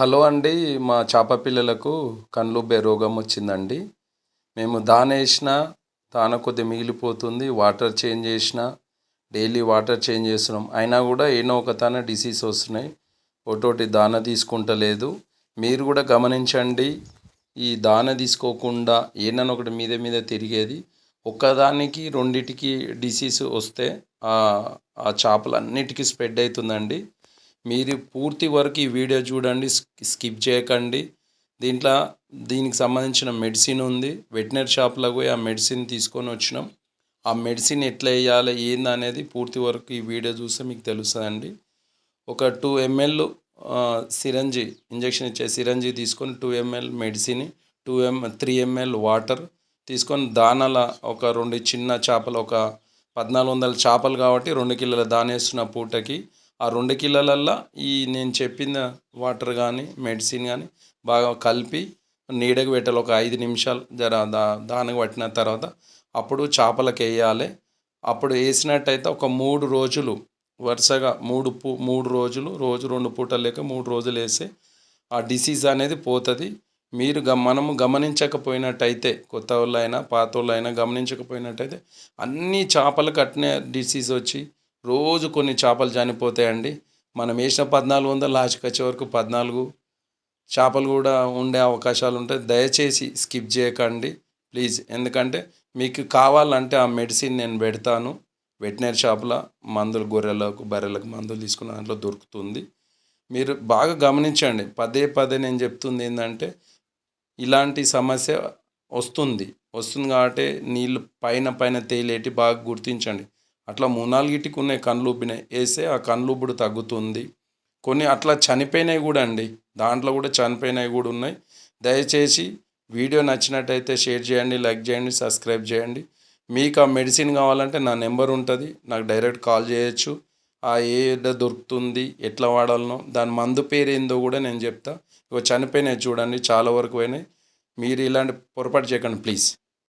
Hello అండి. మా చేప పిల్లలకు కండ్లుబ్బే రోగం వచ్చిందండి. మేము దానేసినా దాన కొద్దిగా మిగిలిపోతుంది. వాటర్ చేంజ్ చేసినా డైలీ వాటర్ చేంజ్ చేస్తున్నాం. అయినా కూడా ఏనో ఒక తాన డిసీజ్ వస్తున్నాయి. ఒకటోటి దాన తీసుకుంటలేదు. మీరు కూడా గమనించండి. ఈ దాన తీసుకోకుండా ఏనన్నా ఒకటి మీద మీద తిరిగేది ఒక్కదానికి రెండిటికి డిసీజ్ వస్తే ఆ చేపలన్నిటికీ స్ప్రెడ్ అవుతుందండి. మీరు పూర్తి వరకు ఈ వీడియో చూడండి, స్కిప్ చేయకండి. దీనికి సంబంధించిన మెడిసిన్ ఉంది. వెటనరీ షాప్లో పోయి ఆ మెడిసిన్ తీసుకొని వచ్చినాం. ఆ మెడిసిన్ ఎట్లా వేయాలి ఏంది అనేది పూర్తి వరకు ఈ వీడియో చూస్తే మీకు తెలుస్తుందండి. ఒక 2 ml సిరంజి, ఇంజెక్షన్ ఇచ్చే సిరంజి తీసుకొని 2 ml మెడిసిన్, 3 ml వాటర్ తీసుకొని దానాల ఒక 2 చిన్న చేపలు, ఒక 1400 చేపలు కాబట్టి 2 కిలోల దానేస్తున్న పూటకి ఆ 2 కిలోలల్లో ఈ నేను చెప్పిన వాటర్ కానీ మెడిసిన్ కానీ బాగా కలిపి నీడకు పెట్టాలి. ఒక 5 నిమిషాలు దానికి పట్టిన తర్వాత అప్పుడు చేపలకు వేయాలి. అప్పుడు వేసినట్టయితే ఒక 3 రోజులు వరుసగా 3 రోజులు, రోజు 2 పూటలు లేక 3 రోజులు వేస్తే ఆ డిసీజ్ అనేది పోతుంది. మనము గమనించకపోయినట్టయితే, కొత్త వాళ్ళైనా పాత వాళ్ళైనా గమనించకపోయినట్టయితే అన్ని చేపలకు అట్నే డిసీజ్ వచ్చి రోజు కొన్ని చేపలు చనిపోతాయండి. మనం వేసిన 1400 లాస్ట్కి వచ్చే వరకు 14 చేపలు కూడా ఉండే అవకాశాలు ఉంటాయి. దయచేసి స్కిప్ చేయకండి ప్లీజ్. ఎందుకంటే మీకు కావాలంటే ఆ మెడిసిన్ నేను పెడతాను. వెటనరీ షాప్లో మందులు, గొర్రెలకు బర్రెలకు మందులు తీసుకున్న దాంట్లో దొరుకుతుంది. మీరు బాగా గమనించండి. పదే పదే నేను చెప్తుంది ఏంటంటే ఇలాంటి సమస్య వస్తుంది కాబట్టి నీళ్ళు పైన తేలేటి బాగా గుర్తించండి. అట్లా 3-4గిటికి ఉన్నాయి కళ్ళు ఉబ్బినాయి వేస్తే ఆ కళ్ళు ఉబ్బుడు తగ్గుతుంది. కొన్ని అట్లా చనిపోయినాయి కూడా అండి, దాంట్లో కూడా చనిపోయినాయి కూడా ఉన్నాయి. దయచేసి వీడియో నచ్చినట్టయితే షేర్ చేయండి, లైక్ చేయండి, సబ్స్క్రైబ్ చేయండి. మీకు ఆ మెడిసిన్ కావాలంటే నా నెంబర్ ఉంటుంది, నాకు డైరెక్ట్ కాల్ చేయొచ్చు. ఏడ దొరుకుతుంది, ఎట్లా వాడాలనో, దాని మందు పేరు ఏందో కూడా నేను చెప్తా. చనిపోయినాయి చూడండి, చాలా వరకు పోయినాయి. మీరు ఇలాంటి పొరపాటు చేయకండి ప్లీజ్.